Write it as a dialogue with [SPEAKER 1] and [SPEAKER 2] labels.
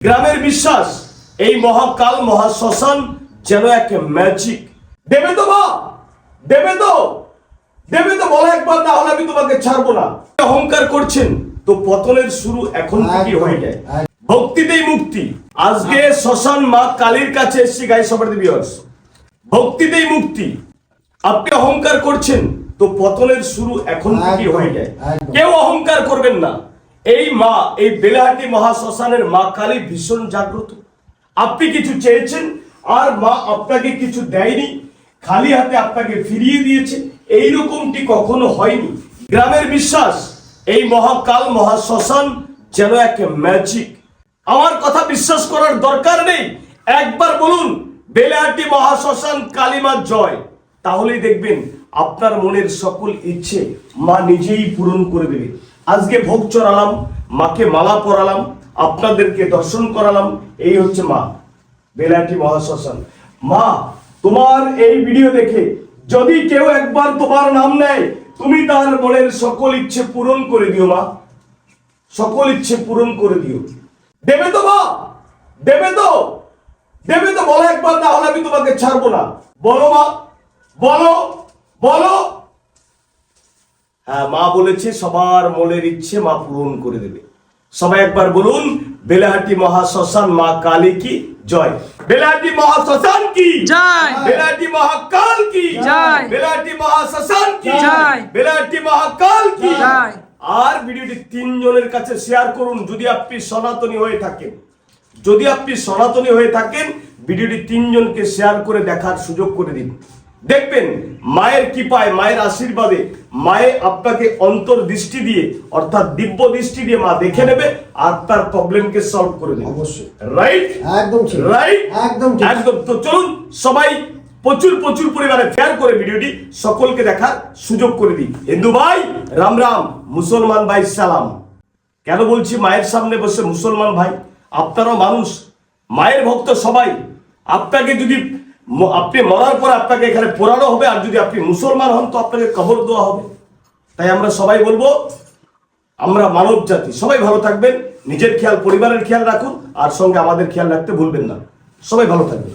[SPEAKER 1] গ্রামের বিশ্বাস এই মহাকাল মহাশ্মশান যেন এক ম্যাজিক। দেবে তো মা, দেবে তো, দেবে তো, বলো একবার, না হলে আমি তোমাকে ছাড়বো না। অহংকার করছেন তো পতনের শুরু এখন থেকে হয়ে যায়। ভক্তিতেই মুক্তি। আজকে শ্মশান মা কালীর কাছে এসেছি গাই সবার ভিউয়ার্স, ভক্তিতেই মুক্তি। আপনি অহংকার করছেন তো পতনের শুরু এখন থেকে হয়ে যায়। কেউ অহংকার করবেন না। এই মা, এই বেলাহাটি মহাশ্মশানের মা কালী ভীষণ জাগ্রত। আপনি কিছু চেয়েছেন আর মা আপনাকে কিছু দেয়নি, খালি হাতে আপনাকে ফিরিয়ে দিয়েছে, এইরকমটি কখনো হয়নি। গ্রামের বিশ্বাস এই মহাকাল মহাশ্মশান যেন এক ম্যাজিক। আমার কথা বিশ্বাস করার দরকার নেই, একবার বলুন বেলাহাটি মহাশ্মশান কালীমা জয়, তাহলেই দেখবেন আপনার মনের সকল ইচ্ছে মা নিজেই পূরণ করে দেবে। আজকে ভোগ চড়ালাম, মাকে মালা পরালাম, আপনাদেরকে দর্শন করালাম, এই হচ্ছে মা বেলাহাটি মহাশ্মশান। মা, তোমার এই ভিডিও দেখে যদি কেউ একবার তোমার নাম নেয়, তুমি তার মনের সকল ইচ্ছে পূরণ করে দিও মা, সকল ইচ্ছে পূরণ করে দিও। দেবে তো মা, দেবে তো, দেবে তো, বলো একবার, না হলে আমি তোমাকে ছাড়বো না। বলো মা, বলো, বলো। হ্যাঁ, মা বলেছে সবার মনের ইচ্ছে মা পূরণ করে দেবে। সবাই একবার বলুন বেলাহাটি মহাশ্মশান মা কালী কি জয়, বেলাহাটি মহাশ্মশান কি জয়, বেলাহাটি মহাকাল কি জয়, বেলাহাটি মহাশ্মশান কি জয়, বেলাহাটি মহাকাল কি জয়। আর ভিডিওটি 3 জনের কাছে শেয়ার করুন যদি আপনি সনাতনী হয়ে থাকেন। যদি আপনি সনাতনী হয়ে থাকেন ভিডিওটি 3 জনকে শেয়ার করে দেখার সুযোগ করে দিন। দেখবেন মায়ের কৃপায়, মায়ের আশীর্বাদে মায়ে আপনাকে অন্তর্দৃষ্টি দিয়ে, অর্থাৎ দিব্য দৃষ্টি দিয়ে মা দেখে নেবে আর তার প্রবলেমকে সলভ করে দেবে। অবশ্যই রাইট, একদম ঠিক, রাইট, একদম ঠিক, একদম। তো চলুন সবাই প্রচুর প্রচুর পরিমাণে শেয়ার করে ভিডিওটি সকলকে দেখার সুযোগ করে দিই। হিন্দু ভাই রাম রাম, মুসলমান ভাই সালাম। কেন বলছি মায়ের সামনে বসে মুসলমান ভাই? আপনারাও মানুষ, মায়ের ভক্ত সবাই। আপনাকে যদি আপনি মরার পর আপনাকে এখানে পোড়ানো হবে, আর যদি আপনি মুসলমান হন তো আপনাকে কবর দেওয়া হবে। তাই আমরা সবাই বলবো, আমরা মানব জাতি, সবাই ভালো থাকবেন, নিজের খেয়াল, পরিবারের খেয়াল রাখুন, আর সঙ্গে আমাদের খেয়াল রাখতে ভুলবেন না। সবাই ভালো থাকবেন।